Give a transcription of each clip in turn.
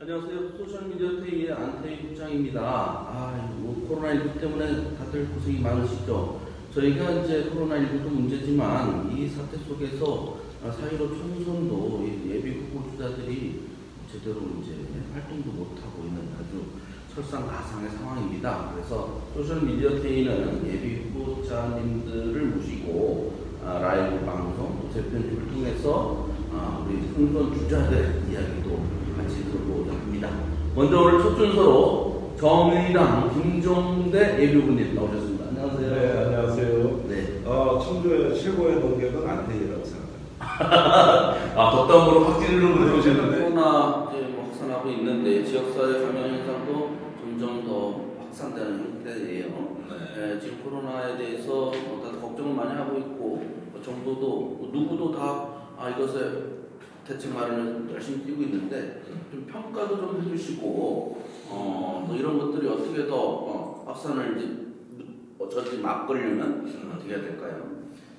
안녕하세요. 소셜미디어테이의 안태희 부장입니다. 코로나19 때문에 다들 고생이 많으시죠? 저희가 이제 코로나19도 문제지만 이 사태 속에서 4.15 총선도 예비 후보주자들이 제대로 이제 활동도 못하고 있는 아주 설상가상의 상황입니다. 그래서 소셜미디어테이는 예비 후보자님들을 모시고 라이브 방송, 재편집을 통해서 우리 총선 주자들 이야기도 같이 들어보고자 합니다. 먼저 오늘 첫 순서로 정의당 김종대 예비후보님 나오셨습니다. 안녕하세요. 네, 안녕하세요. 네. 청주의 최고의 농객은 안태희라고 생각합니다. 덕담으로 확진으로 들어오셨는데. 코로나 이제 확산하고 있는데 지역사회 감염 현상도 점점 더 확산되는 형태예요. 지금 코로나에 대해서 다들 걱정을 많이 하고 있고 정부도 누구도 다 이것에 대책 마련을 열심히 뛰고 있는데 좀 평가도 좀 해주시고 뭐 이런 것들이 어떻게 더 확산을 이제 막으려면 어떻게 해야 될까요?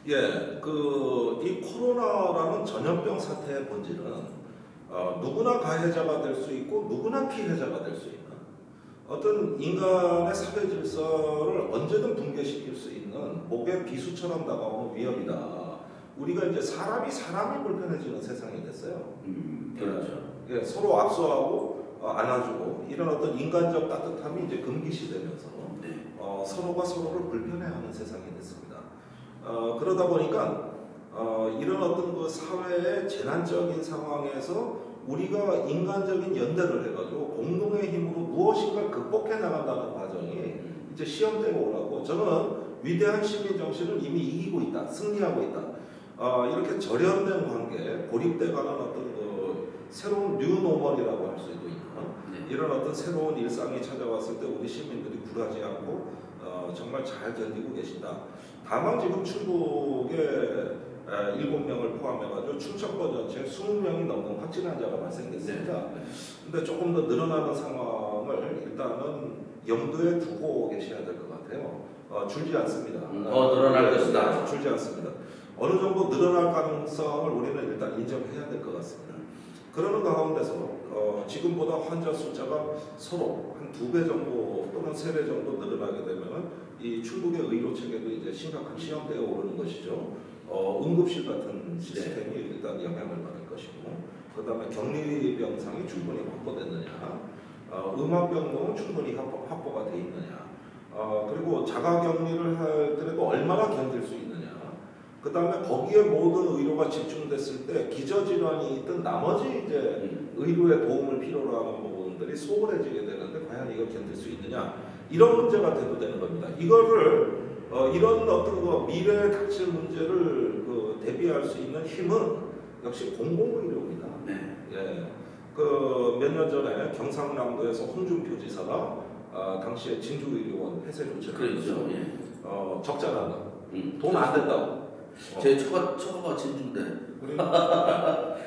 예, 이 코로나라는 전염병 사태의 본질은 누구나 가해자가 될 수 있고 누구나 피해자가 될 수 있는 어떤 인간의 사회 질서를 언제든 붕괴시킬 수 있는 목의 비수처럼 다가오는 위협이다. 우리가 이제 사람이 불편해지는 세상이 됐어요. 그렇죠. 예, 서로 압수하고 안아주고 이런 어떤 인간적 따뜻함이 이제 금기시되면서 서로가 서로를 불편해하는 세상이 됐습니다. 그러다 보니까 이런 어떤 그 사회의 재난적인 상황에서 우리가 인간적인 연대를 해가지고 공동의 힘으로 무엇인가 극복해 나간다는 과정이 이제 시험대에 오라고 저는 위대한 시민 정신을 이미 이기고 있다, 승리하고 있다. 이렇게 절연된 관계, 고립돼가는 어떤 그 새로운 뉴노멀이라고 할 수도 있는 이런 어떤 새로운 일상이 찾아왔을 때 우리 시민들이 굴하지 않고 정말 잘 견디고 계신다. 다만 지금 충북에 7명을 포함해가지고 충청권 전체 20명이 넘는 확진 환자가 발생됐습니다. 근데 조금 더 늘어나는 상황을 일단은 염두에 두고 계셔야 될 것 같아요. 줄지 않습니다. 더 늘어날 것이다. 줄지 않습니다. 어느 정도 늘어날 가능성을 우리는 일단 인정해야 될 것 같습니다. 그러는 가운데서 지금보다 환자 숫자가 서로 한 2배 정도 또는 3배 정도 늘어나게 되면은 이 충북의 의료 체계도 이제 심각한 시험대에 오르는 것이죠. 응급실 같은 시스템이 일단 영향을 받을 것이고, 그 다음에 격리병상이 충분히 확보됐느냐, 음압병동은 충분히 확보가 돼 있느냐, 그리고 자가격리를 하더라도 얼마나 견딜 수 있느냐. 그 다음에 거기에 모든 의료가 집중됐을 때 기저질환이 있던 나머지 이제 의료의 도움을 필요로 하는 부분들이 소홀해지게 되는데 과연 이걸 견딜 수 있느냐 이런 문제가 대두되는 겁니다. 이거를 이런 어떤 그 미래에 닥칠 문제를 대비할 수 있는 힘은 역시 공공의료입니다. 예, 몇 년 전에 경상남도에서 홍준표 지사가 당시에 진주의료원 폐쇄 조치를 그렇죠. 적자난다. 돈 안 된다고. 제 처가 진주인데.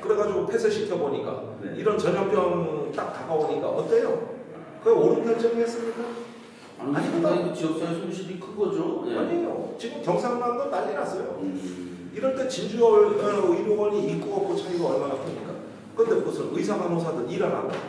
그래가지고 폐쇄시켜 보니까 이런 전염병 딱 다가오니까 어때요? 그게 옳은 결정이었습니까? 아니, 지역사회 손실이 큰 거죠. 아니에요. 지금 경상남도 난리 났어요. 이럴 때 진주 의료원이 있고 없고 차이가 얼마나 큽니까? 근데 무슨 의사 간호사들 일 안 한다고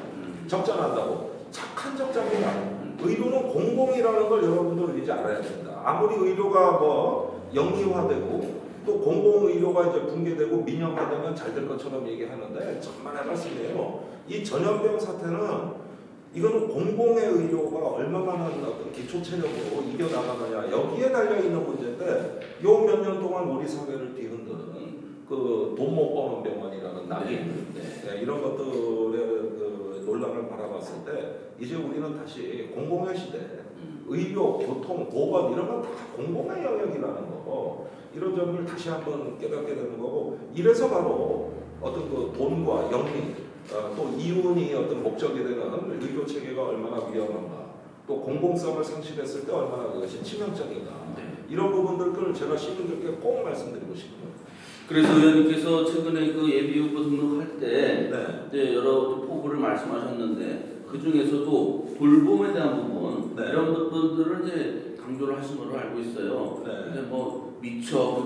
적자난다고 착한 적자입니다. 의료는 공공이라는 걸 여러분들 이제 알아야 됩니다. 아무리 의료가 영리화되고 또 공공의료가 이제 붕괴되고 민영화되면 잘 될 것처럼 얘기하는데 천만의 말씀이에요. 이 전염병 사태는 이거는 공공의 의료가 얼마만한 어떤 기초 체력으로 이겨나가느냐 여기에 달려있는 문제인데 요 몇 년 동안 우리 사회를 뒤흔드는 그 돈 못 버는 병원이라는 낙인 이런 것들의 논란을 바라봤을 때 이제 우리는 다시 공공의 시대 의료, 교통, 보건 이런 건 다 공공의 영역이라는 거고 이런 점을 다시 한번 깨닫게 되는 거고 이래서 바로 어떤 그 돈과 영리 또 이윤이 어떤 목적이 되는 의료 체계가 얼마나 위험한가 또 공공성을 상실했을 때 얼마나 그것이 치명적인가 이런 부분들을 제가 시민들께 꼭 말씀드리고 싶습니다. 그래서 의원님께서 최근에 그 예비 후보 등록할 때 이제 여러 포부를 말씀하셨는데 그 중에서도 돌봄에 대한 부분 이런 부분들을 이제 강조를 하신 걸로 알고 있어요. 근데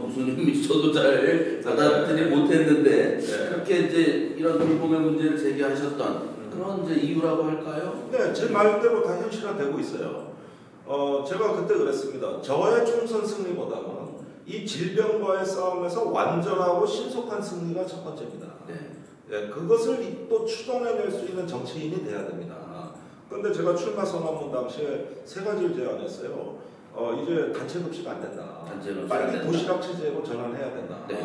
무슨 미쳐도 잘 받아들이지 못했는데 그렇게 이제 이런 돌봄의 문제를 제기하셨던 그런 이제 이유라고 할까요? 네, 제 말대로 다 현실화되고 있어요. 제가 그때 그랬습니다. 저의 총선 승리보다는 이 질병과의 싸움에서 완전하고 신속한 승리가 첫 번째입니다. 네. 예, 그것을 또 추동해낼 수 있는 정치인이 돼야 됩니다. 그런데 제가 출마 선언문 당시에 세 가지를 제안했어요. 이제 단체 급식 안 된다. 단체 급식 안 빨리 된다. 도시락 체제로 전환해야 된다. 네.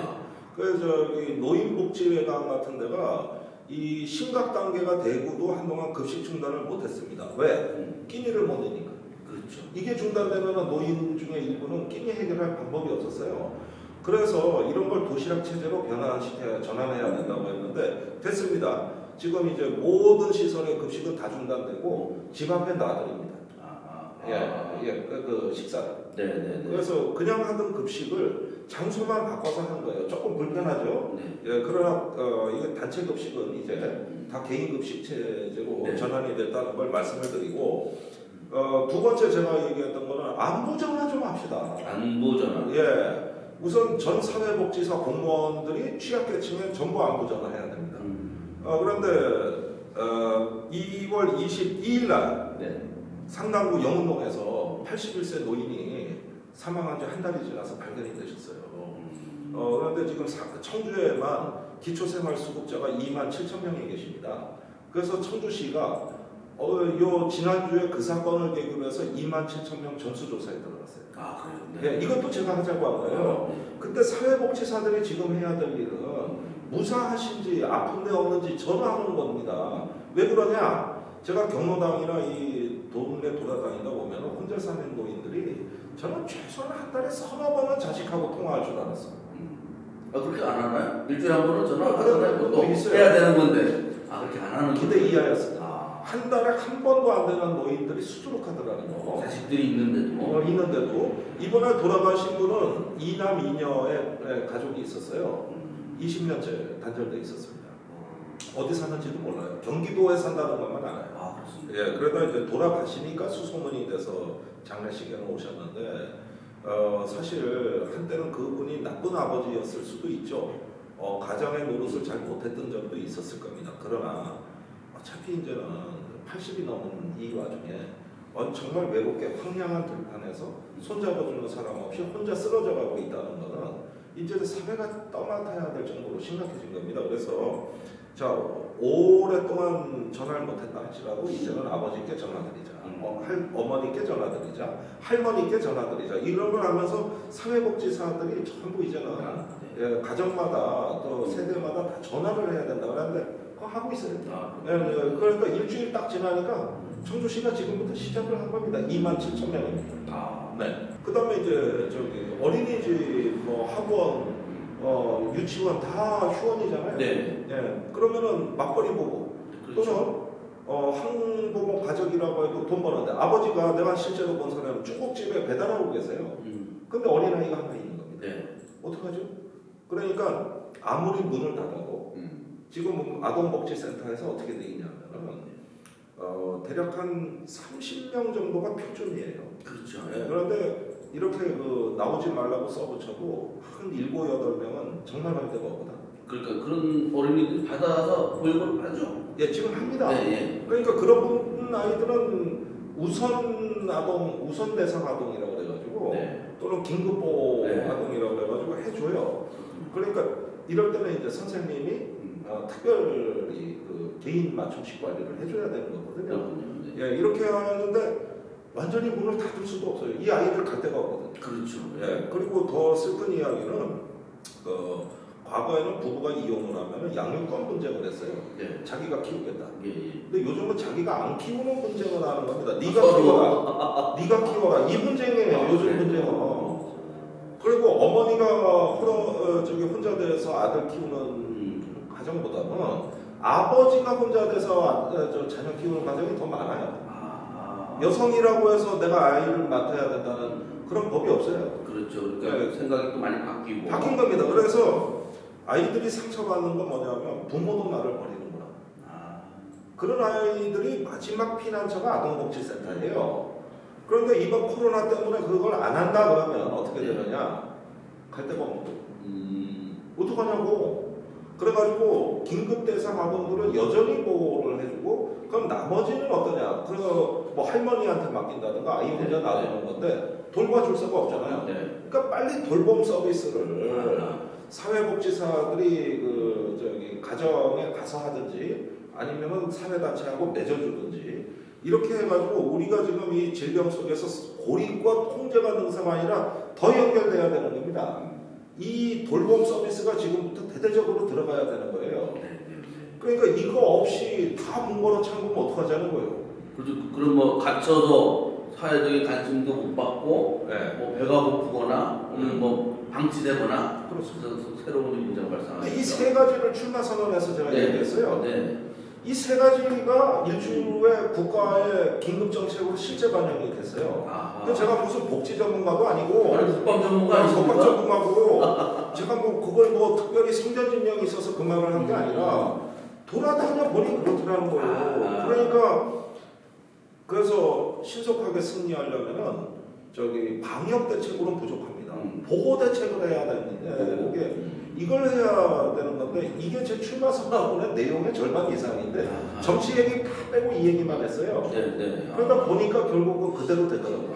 그래서 저기 노인복지회관 같은 데가 이 심각 단계가 되고도 한동안 급식 중단을 못했습니다. 왜? 끼니를 못 내니까. 그렇죠. 이게 중단되면 노인 중에 일부는 끼니 해결할 방법이 없었어요. 그래서 이런 걸 도시락 체제로 전환해야 된다고 했는데 됐습니다. 지금 이제 모든 시설의 급식은 다 중단되고 집 앞에 놔드립니다. 그 식사를. 네네네. 그래서 그냥 하던 급식을 장소만 바꿔서 한 거예요. 조금 불편하죠. 네. 예, 그러나 이게 단체 급식은 이제 다 개인 급식 체제로 네. 전환이 됐다는 걸 말씀을 드리고 두 번째 제가 얘기했던 거는 안부 전화 좀 합시다. 안부 전환. 예, 우선 전 사회복지사 공무원들이 취약계층에 전부 안부 전화해야 됩니다. 그런데 2월 22일 날 네. 상당구 영운동에서 81세 노인이 사망한 지 한 달이 지나서 발견이 되셨어요. 그런데 지금 청주에만 기초생활수급자가 2만 7천 명이 계십니다. 그래서 청주시가 지난주에 그 사건을 계기로 해서 2만 7천 명 전수조사에 들어갔어요. 아, 그래요? 네. 이것도 제가 하자고 한 거예요. 근데 사회복지사들이 지금 해야 될 일은 무사하신지 아픈데 없는지 전화하는 겁니다. 왜 그러냐? 제가 경로당이나 이 동네 돌아다니다 보면 혼자 사는 노인들이 저는 최소한 한 달에 서너 번은 자식하고 통화할 줄 알았어요. 그렇게 안 하나요? 일주일에 한 번은 전화 그런 것도 것도 있어요. 해야 되는 건데. 그렇게 안 하는 기대 이하였습니다. 아, 한 달에 한 번도 안 되는 노인들이 수두룩하더라는 거. 자식들이 있는데도. 있는데도 이번에 돌아가신 분은 2남 2녀의 가족이 있었어요. 20년째 단절돼 있었습니다. 어디 사는지도 몰라요. 경기도에 산다는 것만 알아요. 아, 그렇습니다. 예, 그러다 이제 돌아가시니까 수소문이 돼서 장례식에는 오셨는데 사실 한때는 그분이 나쁜 아버지였을 수도 있죠. 가정의 노릇을 잘 못했던 점도 있었을 겁니다. 그러나 어차피 이제는 80이 넘은 이 와중에 정말 외롭게 황량한 들판에서 손잡아주는 사람 없이 혼자 쓰러져 가고 있다는 것은 이제 사회가 떠맡아야 될 정도로 심각해진 겁니다. 그래서 자, 오랫동안 전화를 못했다 할지라도 이제는 아버지께 전화드리자, 어머니께 전화드리자, 할머니께 전화드리자 이런 걸 하면서 사회복지사들이 전부 이제는 예, 가정마다 또 세대마다 다 전화를 해야 된다 그러는데 그거 하고 있어요. 그러니까 일주일 딱 지나니까 청주시가 지금부터 시작을 한 겁니다. 2만 7천 명입니다. 네. 그다음에 이제 저기 어린이집, 학원, 유치원 다 휴원이잖아요. 네. 예. 그러면은 맞벌이 부부 그렇죠. 또는 항부모 가족이라고 해도 돈 버는데 아버지가 내가 실제로 본 사람은 중국집에 배달하고 계세요. 근데 어린아이가 하나 있는 겁니다. 네. 어떡하죠? 그러니까 아무리 문을 닫아도 지금 아동복지센터에서 어떻게 돼 있냐면은 대략 한 30명 정도가 표준이에요. 그렇죠. 예. 그런데 이렇게 나오지 말라고 써붙여도 한 7, 8명은 정말 할 데가 없거든. 그러니까 그런 어린이들이 받아서 보육을 하죠. 예, 지금 합니다. 네. 그러니까 그런 아이들은 우선 대상 아동이라고 그래가지고 네. 또는 긴급보호 네. 아동이라고 그래가지고 해줘요. 그러니까 이럴 때는 이제 선생님이 특별히 개인 맞춤식 관리를 해줘야 되는 거거든요. 네. 예, 이렇게 하는데 완전히 문을 닫을 수도 없어요. 이 아이들 갈 데가 없거든요. 그렇죠. 예, 그리고 더 슬픈 이야기는 과거에는 부부가 이혼을 하면 양육권 분쟁을 했어요. 네. 자기가 키우겠다. 예. 근데 요즘은 자기가 안 키우는 분쟁을 하는 겁니다. 네가 키워라. 네가 키워라. 이 분쟁이에요. 요즘 분쟁은. 그리고 어머니가 혼자 돼서 아들 키우는 가정보다는 아버지가 혼자 돼서 자녀 키우는 가정이 더 많아요. 여성이라고 해서 내가 아이를 맡아야 된다는 그런 법이 없어요. 그렇죠. 그러니까 네. 생각이 또 많이 바뀐 겁니다. 그래서 아이들이 상처받는 건 뭐냐면 부모도 나를 버리는구나. 그런 아이들이 마지막 피난처가 아동복지센터예요. 그런데 이번 코로나 때문에 그걸 안 한다 그러면 어떻게 되느냐? 갈 데가 없고 어떡하냐고. 그래가지고 긴급 대상 아동들은 여전히 보호를 해주고 그럼 나머지는 어떠냐? 그래서 뭐 할머니한테 맡긴다든가 아이 혼자 놔두는 건데 돌봐줄 수가 없잖아요. 그러니까 빨리 돌봄 서비스를 사회복지사들이 그 저기 가정에 가서 하든지 아니면은 사회단체하고 맺어주든지 이렇게 해가지고 우리가 지금 이 질병 속에서 고립과 통제가 능사만이라 더 연결돼야 되는 겁니다. 이 돌봄 서비스가 지금부터 대대적으로 들어가야 되는 거예요. 그러니까 이거 없이 다 문고로 잠그면 어떡하자는 거예요. 그럼 뭐 갇혀서 사회적인 관심도 못 받고 뭐 배가 고프거나 뭐 방치되거나 새로운 문제가 발생하죠. 이 세 가지를 출마 선언에서 제가 얘기했어요. 이 세 가지가 일주일에 국가의 긴급 정책으로 실제 반영이 됐어요. 근데 제가 무슨 복지 전문가도 아니고 국방 전문가 아니십니까? 국방 전문가고 제가 뭐 그걸 뭐 특별히 성견진령이 있어서 그 말을 한 게 아니라 돌아다녀 보니 그렇더라는 거예요. 그러니까 그래서 신속하게 승리하려면은 저기 방역 대책으로는 부족합니다. 보호 대책을 해야 되는데 이게 이걸 해야 되는 건데 이게 제 출마 선언의 내용의 절반 이상인데 정치 얘기 다 빼고 이 얘기만 했어요. 그러다 보니까 결국은 그대로 되더라고요.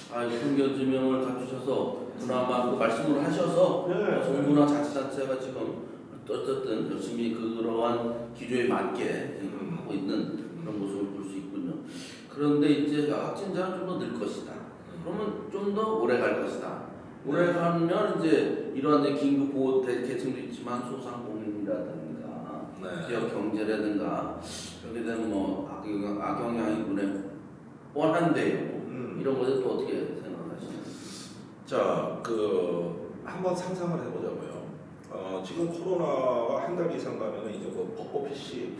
성견지명을 갖추셔서 그나마 그 말씀을 하셔서 정부나 자치단체가 지금 어쨌든 열심히 그러한 기조에 맞게 하고 있는 그런 모습을 볼 수 있군요. 그런데 이제 확진자는 좀 더 늘 것이다. 그러면 좀 더 오래 갈 것이다. 오래 가면 이제 이러한 긴급 보호 계층도 있지만 소상공인이라든가 지역 경제라든가 여기에 대한 뭐 악영향이 눈에 뻔한데요. 이런 것에 또 어떻게 생각하시나요? 자, 한번 상상을 해보자고요. 지금 코로나가 한 달 이상 가면 이제 그 법법 PC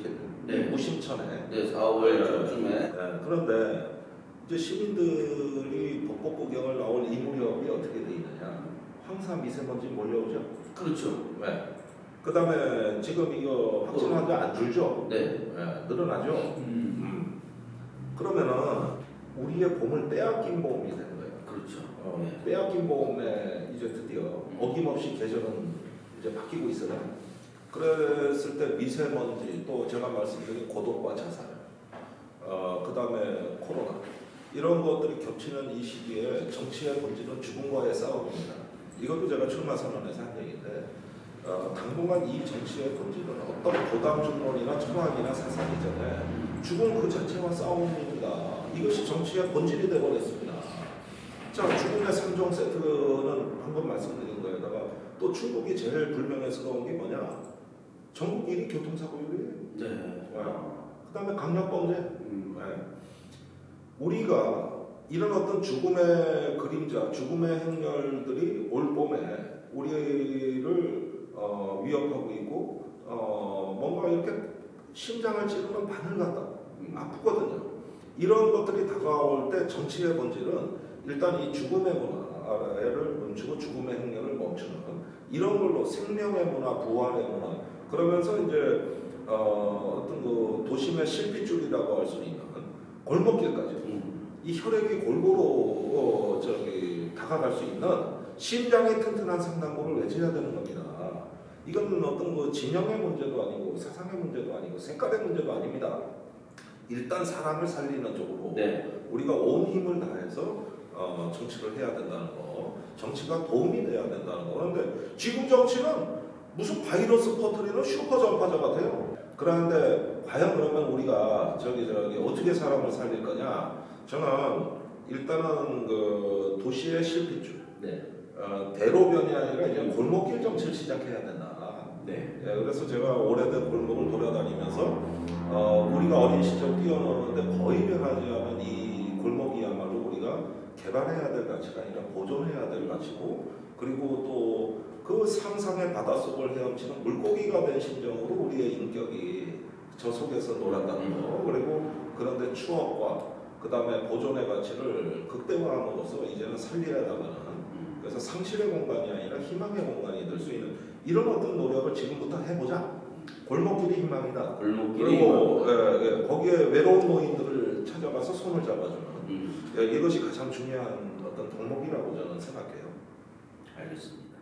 무심천에 4월 초쯤에 그런데 이제 시민들이 벚꽃 구경을 나올 이 무렵이 어떻게 돼 있느냐? 황사 미세먼지 몰려오죠. 그렇죠. 그 다음에 지금 이거 확진 환자 안 줄죠? 늘어나죠. 그러면은 우리의 봄을 빼앗긴 보험이 되는 거예요. 그렇죠. 빼앗긴 보험에 이제 드디어 어김없이 계절은 이제 바뀌고 있어요. 그랬을 때 미세먼지 또 제가 말씀드린 고독과 자살, 그 다음에 코로나 이런 것들이 겹치는 이 시기에 정치의 본질은 죽음과의 싸움입니다. 이것도 제가 출마 선언에서 한 얘기인데 당분간 이 정치의 본질은 어떤 고담중론이나 철학이나 사상 이전에 죽음 그 자체와 싸움입니다. 이것이 정치의 본질이 되어버렸습니다. 자, 죽음의 3종 세트는 방금 말씀드린 거에다가 또 중국이 제일 불명예스러운 게 뭐냐? 전국 1위 교통사고율이에요. 그 다음에 강력범죄. 우리가 이런 어떤 죽음의 그림자, 죽음의 행렬들이 올 봄에 우리를 위협하고 있고 뭔가 이렇게 심장을 찌르는 바늘 같다. 아프거든요. 이런 것들이 다가올 때 정치의 본질은 일단 이 죽음의 문화를 멈추고 죽음의 행렬을 멈추는 이런 걸로 생명의 문화, 부활의 문화 그러면서 이제 어떤 그 도심의 실핏줄이라고 할 수 있는 골목길까지 이 혈액이 골고루 다가갈 수 있는 심장이 튼튼한 상당고를 외쳐야 되는 겁니다. 이건 어떤 그 진영의 문제도 아니고 사상의 문제도 아니고 색깔의 문제도 아닙니다. 일단 사람을 살리는 쪽으로 우리가 온 힘을 다해서 정치를 해야 된다는 거, 정치가 도움이 돼야 된다는 거. 그런데 지금 정치는 무슨 바이러스 퍼뜨리는 슈퍼 전파자 같아요. 그런데 과연 그러면 우리가 어떻게 사람을 살릴 거냐? 저는 일단은 그 도시의 실핏줄, 대로변이 아니라 이제 골목길 정치를 시작해야 된다. 그래서 제가 오래된 골목을 돌아다니면서 우리가 어린 시절 뛰어노는데 거의 변하지 않은 이 골목이야말로 우리가 개발해야 될 가치가 아니라 보존해야 될 가치고 그리고 또 그 상상의 바닷속을 헤엄치는 물고기가 된 심정으로 우리의 인격이 저 속에서 놀았다는 거 그리고 그런데 추억과 그 다음에 보존의 가치를 극대화함으로써 이제는 살려야 나가는 그래서 상실의 공간이 아니라 희망의 공간이 될 수 있는 이런 어떤 노력을 지금부터 해보자. 골목길이 희망이다. 그리고 거기에 외로운 노인들을 찾아가서 손을 잡아주는 이것이 가장 중요한 어떤 덕목이라고 저는 생각해요. 알겠습니다.